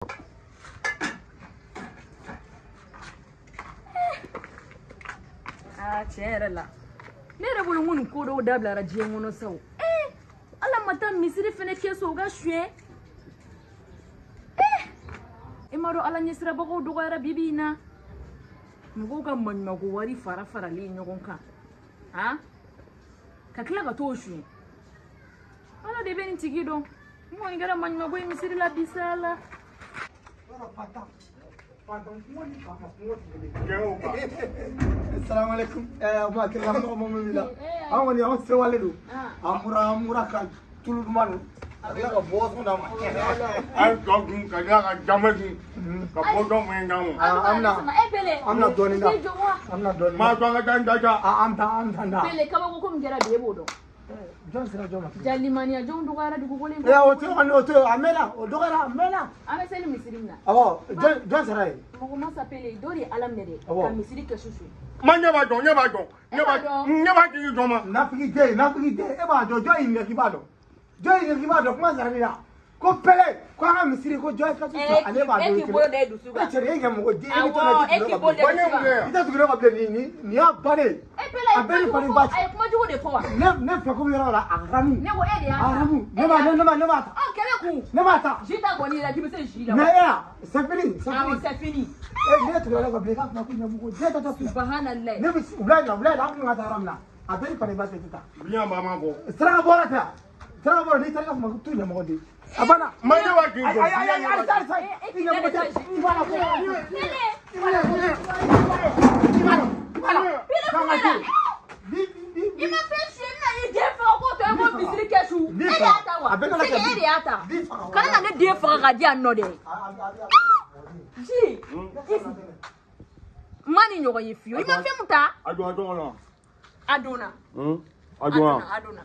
Ah, tiens, là. Ne yɛrɛ bolo ko dɔw dabila diɲɛ kɔnɔ sa o ala ma taa misiri fɛnɛ kɛso o ka suɲɛ i ma dɔn ala ɲɛsirabagaw dɔgɔyara bibi in na mɔgɔw ka maɲumako wari faralen ɲɔgɔn kan ka tila ka t'o suɲɛ ala de bɛ nin tigi dɔn n kɔni kɛra maɲumako ye misiri la bisa la Assalamu alaikum. Ma kira mo mo mila. Awani aw se wale do. Amura ka tulu manu. Ala ka boss mo dama. Ay dogum ka ka jamagi. Ka bodo mo ngamu. Amna doni da. Amna doni. Ma to nga janja. Amta. Bele kaba ko kum jara be bodo. Jon sira joma. Jalimania jon dugara dugu golen. Ya o to amela o dogara amela. Ame seli misiri na. Awo jon sira yi. Mɔgɔ ma s'appelle Dori Alamnede ka misiri kɛ susu. Ma ɲɛba dɔn ɲɛba jigi dɔn ma. Nafigi je e b'a dɔn jɔ in ɲɛki b'a dɔn. Jɔ in ɲɛki b'a dɔn kuma sara la. Ko pele ko an ka misiri ko jɔ ka susu ale b'a dɔn. E k'i bolo da dusu kan. E cɛ e ka mɔgɔ je e k'i bolo da i tɛ tugu ka bilen ni y'a bannen. A bɛɛ ni fani ba. A ye kuma jugu de fɔ wa. Ne fɛ ko yɔrɔ la a ramu. Ne ko e de y'a ta. Ramu. Ne b'a ta. Kɛlɛ kun. Ne b'a ta. Ji ta kɔni la k'i bɛ se ji la. Mais c'est fini. C'est fini. Ne tugu ka bilen k'a fɔ ko ɲɛmɔgɔ je tɛ taa. Subhanallah. Ne bɛ wula la an kun ka taa yɔrɔ min na a bɛɛ ni fani ba tɛ ta. Biɲɛ ba ma bɔ. Saraka bɔra tɛ. Saraka bɔra n'i taara ka kuma tu ɲɛmɔgɔ de. A banna. Ma ɲɛba jigi dɔn. I ma fɛn siyɛn na i den faga ko to ye ko misiri kɛ su. E de y'a ta wa? E de y'a ta. Kana na ne den faga ka di yan nɔ dɛ. Si. Ma ni ɲɔgɔn ye fiyewu. I ma fɛn mun ta? A donna. A donna.